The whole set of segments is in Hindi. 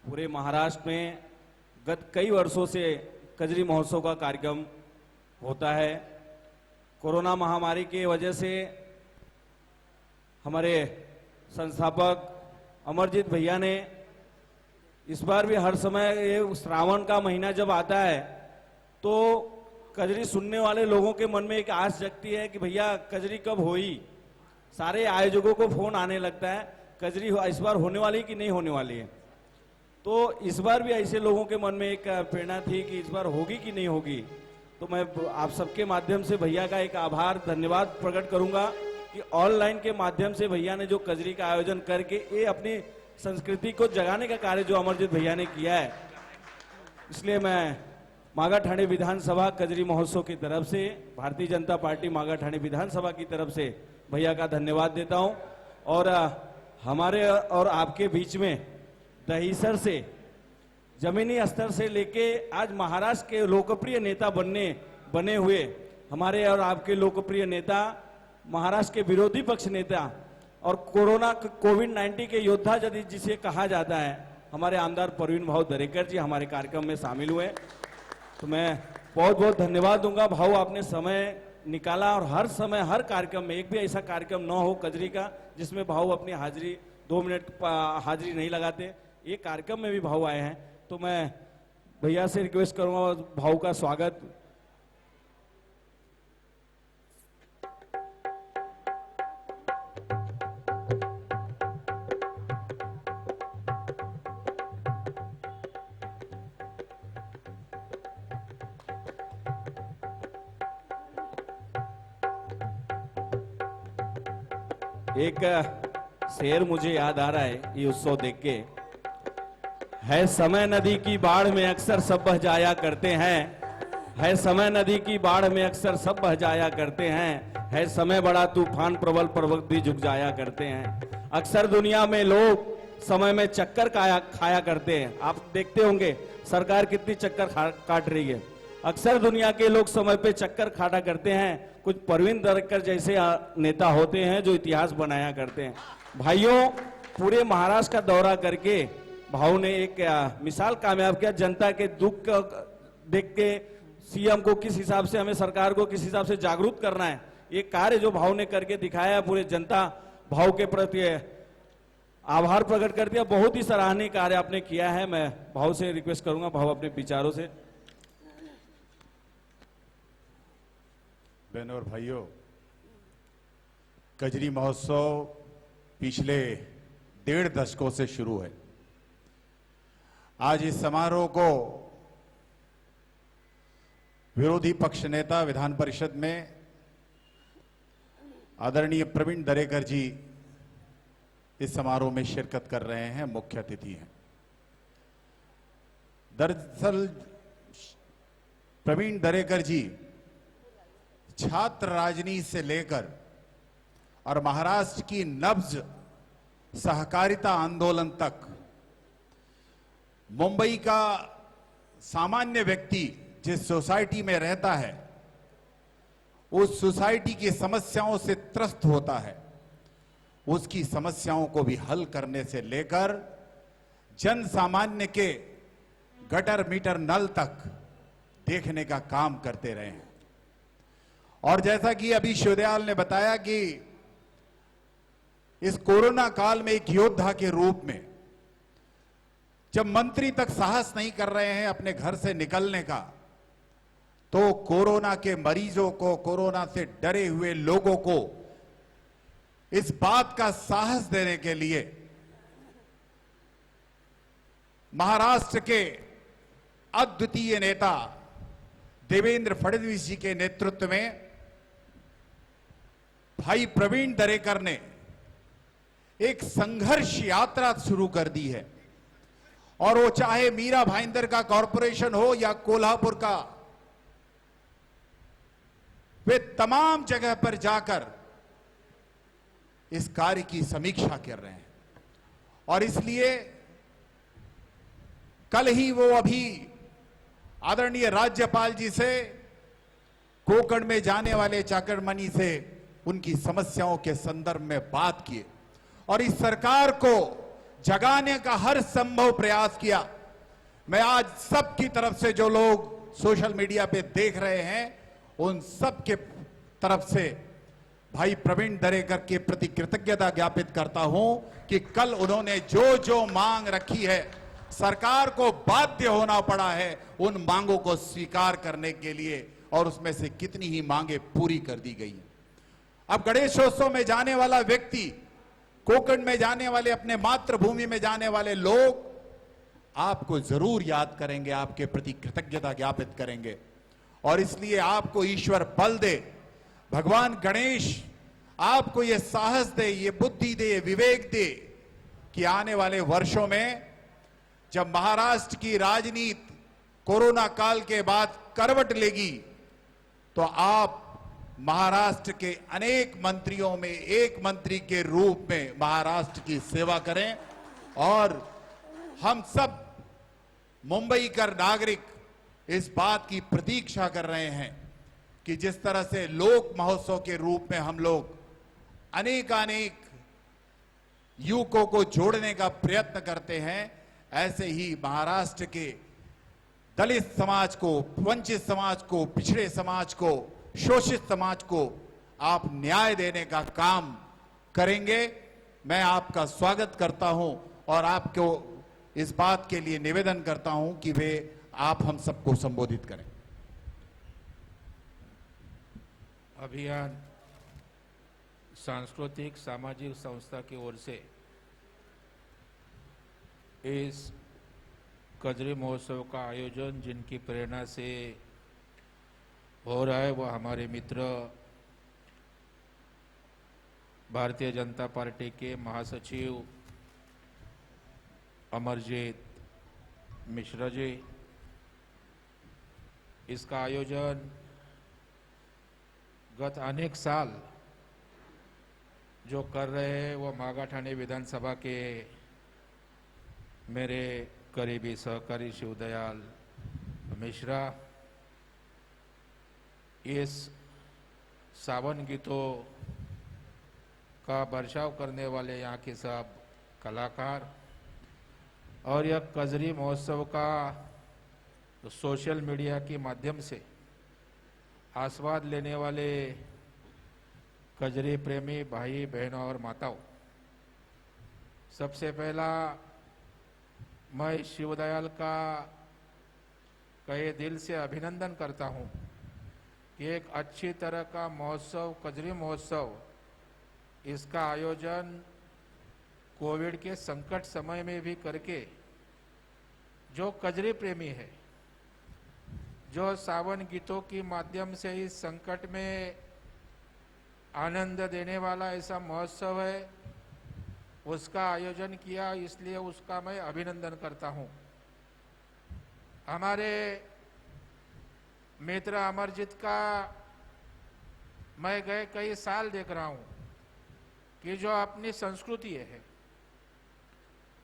पूरे महाराष्ट्र में गत कई वर्षों से कजरी महोत्सव का कार्यक्रम होता है। कोरोना महामारी की वजह से हमारे संस्थापक अमरजीत भैया ने इस बार भी हर समय ये श्रावण का महीना जब आता है तो कजरी सुनने वाले लोगों के मन में एक आस जगती है कि भैया कजरी कब होई। सारे आयोजकों को फोन आने लगता है कजरी इस बार होने वाली कि नहीं होने वाली है। तो इस बार भी ऐसे लोगों के मन में एक प्रेरणा थी कि इस बार होगी कि नहीं होगी। तो मैं आप सबके माध्यम से भैया का एक आभार धन्यवाद प्रकट करूंगा कि ऑनलाइन के माध्यम से भैया ने जो कजरी का आयोजन करके ये अपनी संस्कृति को जगाने का कार्य जो अमरजीत भैया ने किया है, इसलिए मैं मागा ठाणे विधानसभा कजरी महोत्सव की तरफ से भारतीय जनता पार्टी मागा ठाणे विधानसभा की तरफ से भैया का धन्यवाद देता हूं। और हमारे और आपके बीच में दहीसर से जमीनी स्तर से लेके आज महाराष्ट्र के लोकप्रिय नेता बने हुए हमारे और आपके लोकप्रिय नेता, महाराष्ट्र के विरोधी पक्ष नेता और कोविड-19 के योद्धा यदि जिसे कहा जाता है, हमारे आमदार परवीन भाऊ दरेकर जी हमारे कार्यक्रम में शामिल हुए। तो मैं बहुत बहुत धन्यवाद दूंगा भाऊ, आपने समय निकाला और हर समय हर कार्यक्रम में एक भी ऐसा कार्यक्रम न हो कजरी का जिसमें भाऊ अपनी हाजिरी 2 मिनट हाजिरी नहीं लगाते। ये कार्यक्रम में भी भाऊ आए हैं। तो मैं भैया से रिक्वेस्ट करूंगा भाऊ का स्वागत। एक शेर मुझे याद आ रहा है ये उत्सव देख के, है समय नदी की बाढ़ में अक्सर सब बह जाया करते हैं, है समय नदी की बाढ़ में अक्सर सब बह जाया करते हैं, है समय बड़ा तूफान प्रबल पर्वत भी झुक जाया करते हैं। अक्सर दुनिया में लोग समय में चक्कर खाया करते हैं। आप देखते होंगे सरकार कितनी चक्कर काट रही है। अक्सर दुनिया के लोग समय पे चक्कर खाटा करते हैं, कुछ परवीन दरेकर जैसे नेता होते हैं जो इतिहास बनाया करते हैं। भाइयों, पूरे महाराष्ट्र का दौरा करके भाऊ ने एक मिसाल कामयाब किया। जनता के दुख देख के सीएम को किस हिसाब से, हमें सरकार को किस हिसाब से जागरूक करना है, ये कार्य जो भाऊ ने करके दिखाया, पूरे जनता भाऊ के प्रति आभार प्रकट करती है। बहुत ही सराहनीय कार्य आपने किया है। मैं भाऊ से रिक्वेस्ट करूंगा, भाऊ अपने विचारों से। बहनों और भाइयों, कजरी महोत्सव पिछले 1.5 दशकों से शुरू है। आज इस समारोह को विरोधी पक्ष नेता विधान परिषद में आदरणीय प्रवीण दरेकर जी इस समारोह में शिरकत कर रहे हैं, मुख्य अतिथि हैं। दरअसल प्रवीण दरेकर जी छात्र राजनीति से लेकर और महाराष्ट्र की नब्ज सहकारिता आंदोलन तक मुंबई का सामान्य व्यक्ति जिस सोसाइटी में रहता है उस सोसाइटी की समस्याओं से त्रस्त होता है, उसकी समस्याओं को भी हल करने से लेकर जन सामान्य के गटर मीटर नल तक देखने का काम करते रहे हैं। और जैसा कि अभी शिवदयाल ने बताया कि इस कोरोना काल में एक योद्धा के रूप में जब मंत्री तक साहस नहीं कर रहे हैं अपने घर से निकलने का, तो कोरोना के मरीजों को, कोरोना से डरे हुए लोगों को इस बात का साहस देने के लिए महाराष्ट्र के अद्वितीय नेता देवेंद्र फडणवीस जी के नेतृत्व में भाई प्रवीण दरेकर ने एक संघर्ष यात्रा शुरू कर दी है। और वो चाहे मीरा भाईंदर का कॉरपोरेशन हो या कोल्हापुर का, वे तमाम जगह पर जाकर इस कार्य की समीक्षा कर रहे हैं। और इसलिए कल ही वो अभी आदरणीय राज्यपाल जी से कोकण में जाने वाले चाकरमनी से उनकी समस्याओं के संदर्भ में बात किए और इस सरकार को जगाने का हर संभव प्रयास किया। मैं आज सबकी तरफ से जो लोग सोशल मीडिया पे देख रहे हैं उन सब के तरफ से भाई प्रवीण दरेकर के प्रति कृतज्ञता ज्ञापित करता हूं कि कल उन्होंने जो जो मांग रखी है, सरकार को बाध्य होना पड़ा है उन मांगों को स्वीकार करने के लिए, और उसमें से कितनी ही मांगे पूरी कर दी गई। अब गणेशोत्सव में जाने वाला व्यक्ति, कोकण में जाने वाले, अपने मातृभूमि में जाने वाले लोग आपको जरूर याद करेंगे, आपके प्रति कृतज्ञता ज्ञापित करेंगे। और इसलिए आपको ईश्वर बल दे, भगवान गणेश आपको यह साहस दे, ये बुद्धि दे, ये विवेक दे कि आने वाले वर्षों में जब महाराष्ट्र की राजनीति कोरोना काल के बाद करवट लेगी तो आप महाराष्ट्र के अनेक मंत्रियों में एक मंत्री के रूप में महाराष्ट्र की सेवा करें। और हम सब मुंबई कर नागरिक इस बात की प्रतीक्षा कर रहे हैं कि जिस तरह से लोक महोत्सव के रूप में हम लोग अनेकानेक युवकों को जोड़ने का प्रयत्न करते हैं, ऐसे ही महाराष्ट्र के दलित समाज को, वंचित समाज को, पिछड़े समाज को, शोषित समाज को आप न्याय देने का काम करेंगे। मैं आपका स्वागत करता हूं और आपको इस बात के लिए निवेदन करता हूं कि वे आप हम सबको संबोधित करें। अभियान सांस्कृतिक सामाजिक संस्था की ओर से इस कजरी महोत्सव का आयोजन जिनकी प्रेरणा से हो रहा है वह हमारे मित्र भारतीय जनता पार्टी के महासचिव अमरजीत मिश्रा जी। इसका आयोजन गत अनेक साल जो कर रहे हैं वो मागाठाणे विधानसभा के मेरे करीबी सहकारी शिवदयाल मिश्रा। इस सावन गीतों का बर्षाव करने वाले यहाँ के सब कलाकार और यह कजरी महोत्सव का सोशल मीडिया के माध्यम से आस्वाद लेने वाले कजरी प्रेमी भाई बहनों और माताओं, सबसे पहला मैं शिवदयाल का कहे दिल से अभिनंदन करता हूं कि एक अच्छी तरह का महोत्सव, कजरी महोत्सव, इसका आयोजन कोविड के संकट समय में भी करके जो कजरी प्रेमी है, जो सावन गीतों के माध्यम से इस संकट में आनंद देने वाला ऐसा महोत्सव है, उसका आयोजन किया, इसलिए उसका मैं अभिनंदन करता हूं। हमारे मित्र अमरजीत का मैं गए कई साल देख रहा हूं कि जो अपनी संस्कृति है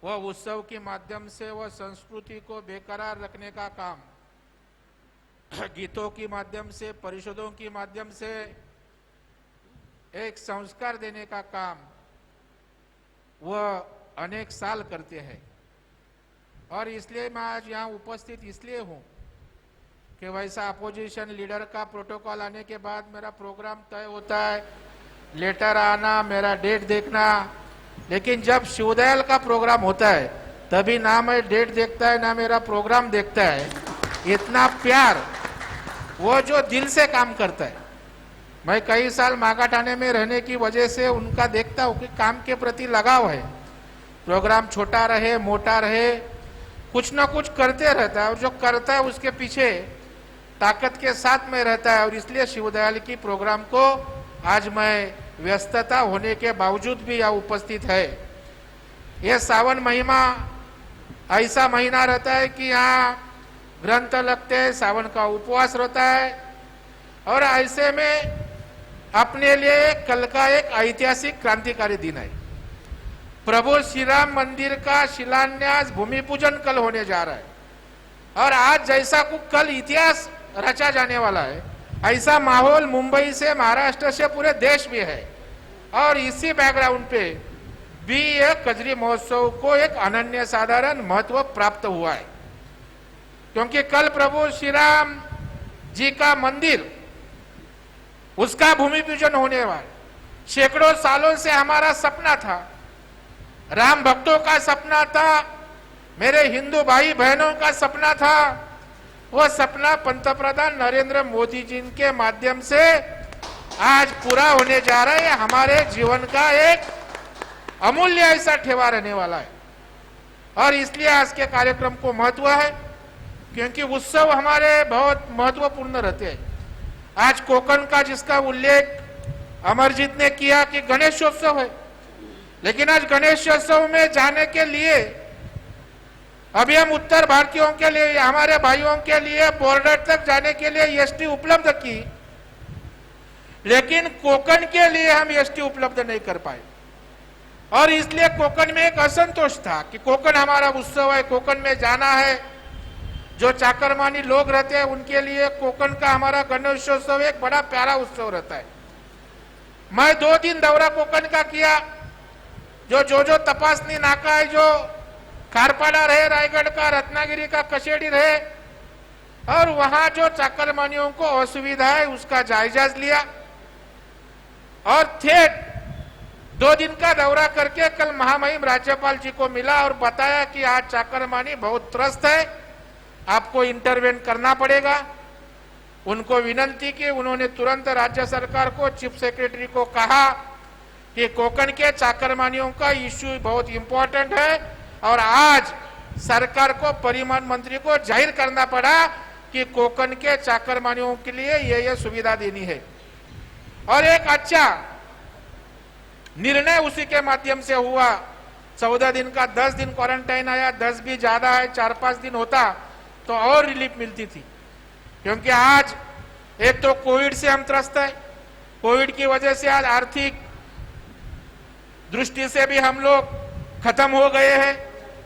वह उत्सव के माध्यम से वह संस्कृति को बेकरार रखने का काम, गीतों के माध्यम से, परिषदों के माध्यम से एक संस्कार देने का काम वह अनेक साल करते हैं। और इसलिए मैं आज यहाँ उपस्थित इसलिए हूँ कि वैसा अपोजिशन लीडर का प्रोटोकॉल आने के बाद मेरा प्रोग्राम तय होता है, लेटर आना, मेरा डेट देखना, लेकिन जब शिवदयाल का प्रोग्राम होता है तभी ना मैं डेट देखता है ना मेरा प्रोग्राम देखता है। इतना प्यार, वो जो दिल से काम करता है। मैं कई साल मागाठाणे में रहने की वजह से उनका देखता हूँ कि काम के प्रति लगाव है। प्रोग्राम छोटा रहे मोटा रहे, कुछ ना कुछ करते रहता है और जो करता है उसके पीछे ताकत के साथ में रहता है। और इसलिए शिवदयाल की प्रोग्राम को आज मैं व्यस्तता होने के बावजूद भी यहाँ उपस्थित है। यह सावन महीना ऐसा महीना रहता है कि यहाँ ग्रंथ लगते हैं, सावन का उपवास रहता है और ऐसे में अपने लिए कल का एक ऐतिहासिक क्रांतिकारी दिन है। प्रभु श्री राम मंदिर का शिलान्यास, भूमि पूजन कल होने जा रहा है और आज जैसा को कल इतिहास रचा जाने वाला है, ऐसा माहौल मुंबई से, महाराष्ट्र से पूरे देश में है। और इसी बैकग्राउंड पे भी ये कजरी महोत्सव को एक अनन्य साधारण महत्व प्राप्त हुआ है, क्योंकि कल प्रभु श्री राम जी का मंदिर, उसका भूमि पूजन होने वाला। सैकड़ों सालों से हमारा सपना था, राम भक्तों का सपना था, मेरे हिंदू भाई बहनों का सपना था। वो सपना पंतप्रधान नरेंद्र मोदी जी के माध्यम से आज पूरा होने जा रहा है। हमारे जीवन का एक अमूल्य ऐसा ठेवा रहने वाला है, और इसलिए आज के कार्यक्रम को महत्व है, क्योंकि उत्सव हमारे बहुत महत्वपूर्ण रहते हैं। आज कोकण का जिसका उल्लेख अमरजीत ने किया कि गणेशोत्सव है, लेकिन आज गणेशोत्सव में जाने के लिए अभी हम उत्तर भारतीयों के लिए, हमारे भाइयों के लिए बॉर्डर तक जाने के लिए एसटी उपलब्ध की, लेकिन कोकण के लिए हम एसटी उपलब्ध नहीं कर पाए। और इसलिए कोकण में एक असंतोष था कि कोकण हमारा उत्सव है, कोकण में जाना है। जो चाकरमानी लोग रहते हैं उनके लिए कोकण का हमारा गणेशोत्सव एक बड़ा प्यारा उत्सव रहता है। मैं 2 दिन दौरा कोकण का किया। जो तपासनी नाका है, जो खारपाड़ा रहे, रायगढ़ का, रत्नागिरी का, कशेड़ी रहे, और वहां जो चाकरमानियों को असुविधा है उसका जायजा लिया। और ठेठ 2 दिन का दौरा करके कल महामहिम राज्यपाल जी को मिला और बताया कि आज चाकरमानी बहुत त्रस्त है, आपको इंटरवेन करना पड़ेगा। उनको विनंती की, उन्होंने तुरंत राज्य सरकार को, चीफ सेक्रेटरी को कहा कि कोकण के चाकरमानियों का इश्यू बहुत इंपॉर्टेंट है, और आज सरकार को, परिवहन मंत्री को जाहिर करना पड़ा कि कोकण के चाकरमानियों के लिए ये सुविधा देनी है। और एक अच्छा निर्णय उसी के माध्यम से हुआ। 14 दिन का 10 दिन क्वारंटाइन आया, 10 भी ज्यादा है, 4-5 दिन होता तो और रिलीफ मिलती थी, क्योंकि आज एक तो कोविड से हम त्रस्त है, कोविड की वजह से आज आर्थिक दृष्टि से भी हम लोग खत्म हो गए हैं,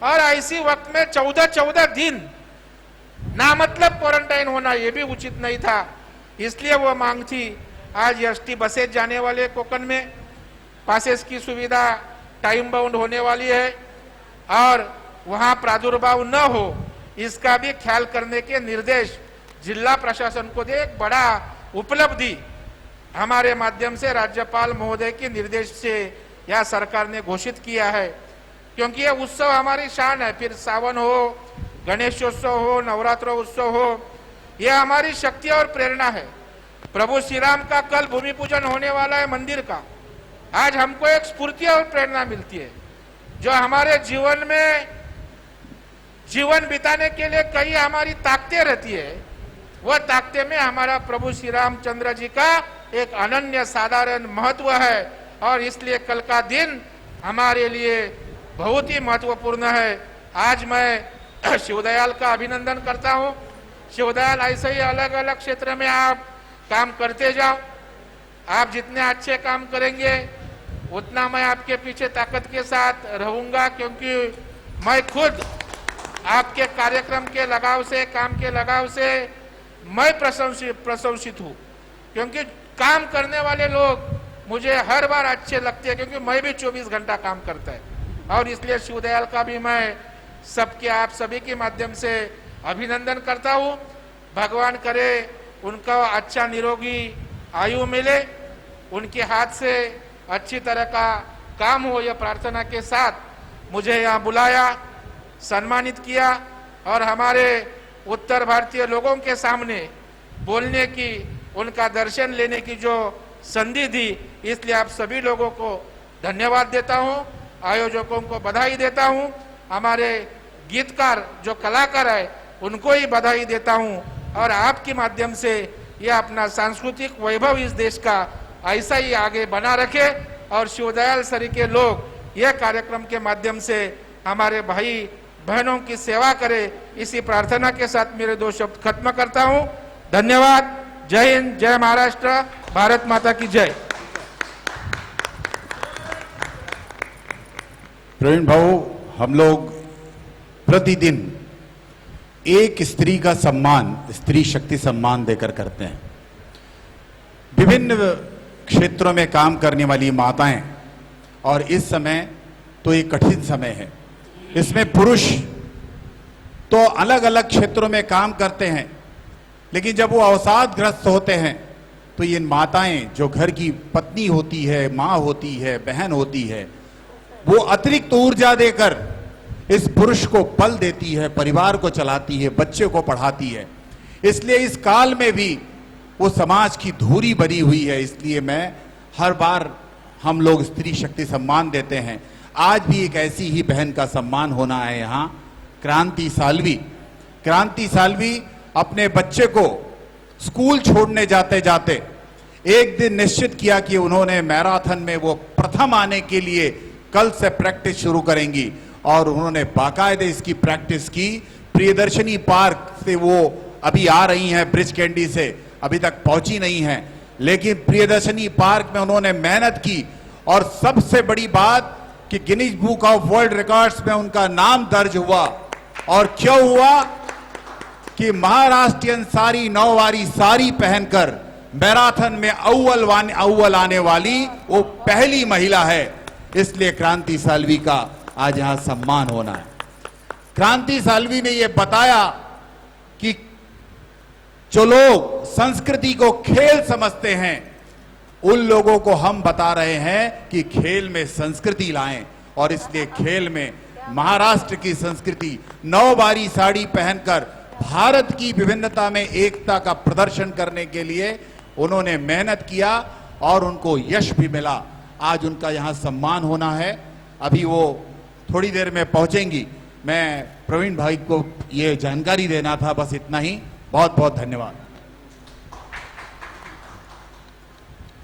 और ऐसी वक्त में 14 दिन नामतलब क्वारंटाइन होना ये भी उचित नहीं था। इसलिए वो मांग थी। आज एसटी बसेज जाने वाले कोकण में, पासेस की सुविधा टाइम बाउंड होने वाली है, और वहां प्रादुर्भाव न हो इसका भी ख्याल करने के निर्देश जिला प्रशासन को दे। एक बड़ा उपलब्धि हमारे माध्यम से राज्यपाल महोदय के निर्देश से यह सरकार ने घोषित किया है, क्योंकि यह उत्सव हमारी शान है। फिर सावन हो, गणेशोत्सव हो, नवरात्र उत्सव हो, यह हमारी शक्ति और प्रेरणा है। प्रभु श्री राम का कल भूमि पूजन होने वाला है मंदिर का। आज हमको एक स्फूर्ति और प्रेरणा मिलती है, जो हमारे जीवन में जीवन बिताने के लिए कई हमारी ताकतें रहती है। वह ताकतें में हमारा प्रभु श्री रामचंद्र जी का एक अनन्य साधारण महत्व है, और इसलिए कल का दिन हमारे लिए बहुत ही महत्वपूर्ण है। आज मैं शिवदयाल का अभिनंदन करता हूं। शिवदयाल, ऐसे ही अलग अलग क्षेत्र में आप काम करते जाओ। आप जितने अच्छे काम करेंगे उतना मैं आपके पीछे ताकत के साथ रहूंगा, क्योंकि मैं खुद आपके कार्यक्रम के लगाव से, काम के लगाव से मैं प्रशंसित हूँ, क्योंकि काम करने वाले लोग मुझे हर बार अच्छे लगते हैं, क्योंकि मैं भी 24 घंटा काम करता है। और इसलिए शिवदयाल का भी मैं सबके, आप सभी के माध्यम से अभिनंदन करता हूँ। भगवान करे उनका अच्छा निरोगी आयु मिले, उनके हाथ से अच्छी तरह का काम हो, यह प्रार्थना के साथ मुझे यहाँ बुलाया, सम्मानित किया, और हमारे उत्तर भारतीय लोगों के सामने बोलने की, उनका दर्शन लेने की जो संधि दी, इसलिए आप सभी लोगों को धन्यवाद देता हूँ, आयोजकों को बधाई देता हूँ, हमारे गीतकार जो कलाकार है उनको ही बधाई देता हूँ, और आपके माध्यम से यह अपना सांस्कृतिक वैभव इस देश का ऐसा ही आगे बना रखे, और शिवदयाल सरी के लोग यह कार्यक्रम के माध्यम से हमारे भाई बहनों की सेवा करे, इसी प्रार्थना के साथ मेरे 2 शब्द खत्म करता हूँ। धन्यवाद। जय हिंद, जय महाराष्ट्र, भारत माता की जय। प्रवीण भाऊ, हम लोग प्रतिदिन एक स्त्री का सम्मान, स्त्री शक्ति सम्मान देकर करते हैं। विभिन्न क्षेत्रों में काम करने वाली माताएं, और इस समय तो ये कठिन समय है। इसमें पुरुष तो अलग अलग क्षेत्रों में काम करते हैं, लेकिन जब वो अवसादग्रस्त होते हैं तो ये माताएं जो घर की पत्नी होती है, माँ होती है, बहन होती है, वो अतिरिक्त ऊर्जा देकर इस पुरुष को बल देती है, परिवार को चलाती है, बच्चे को पढ़ाती है। इसलिए इस काल में भी वो समाज की धुरी बनी हुई है। इसलिए मैं हर बार हम लोग स्त्री शक्ति सम्मान देते हैं। आज भी एक ऐसी ही बहन का सम्मान होना है यहाँ, क्रांति साल्वी। क्रांति साल्वी अपने बच्चे को स्कूल छोड़ने जाते जाते एक दिन निश्चित किया कि उन्होंने मैराथन में वो प्रथम आने के लिए कल से प्रैक्टिस शुरू करेंगी, और उन्होंने बाकायदे इसकी प्रैक्टिस की। प्रियदर्शनी पार्क से वो अभी आ रही हैं, ब्रिज कैंडी से अभी तक पहुंची नहीं है, लेकिन प्रियदर्शनी पार्क में उन्होंने मेहनत की। और सबसे बड़ी बात कि Guinness book of world records में उनका नाम दर्ज हुआ। और क्यों हुआ कि महाराष्ट्रियन साड़ी, नौवारी साड़ी पहनकर मैराथन में अव्वल आने वाली वो पहली महिला है। इसलिए क्रांति साल्वी का आज यहां सम्मान होना है। क्रांति साल्वी ने यह बताया कि जो लोग संस्कृति को खेल समझते हैं, उन लोगों को हम बता रहे हैं कि खेल में संस्कृति लाएं। और इसलिए खेल में महाराष्ट्र की संस्कृति नौवारी साड़ी पहनकर भारत की विभिन्नता में एकता का प्रदर्शन करने के लिए उन्होंने मेहनत किया और उनको यश भी मिला। आज उनका यहां सम्मान होना है। अभी वो थोड़ी देर में पहुंचेंगी। मैं प्रवीण भाई को ये जानकारी देना था, बस इतना ही। बहुत बहुत धन्यवाद।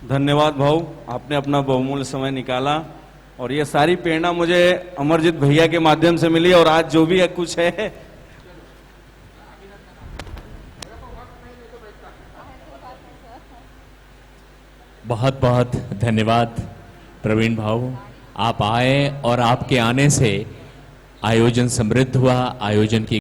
धन्यवाद भाऊ, आपने अपना बहुमूल्य समय निकाला और ये सारी प्रेरणा मुझे अमरजीत भैया के माध्यम से मिली। और आज जो भी कुछ है, बहुत बहुत धन्यवाद प्रवीण भाऊ, आप आए और आपके आने से आयोजन समृद्ध हुआ। आयोजन की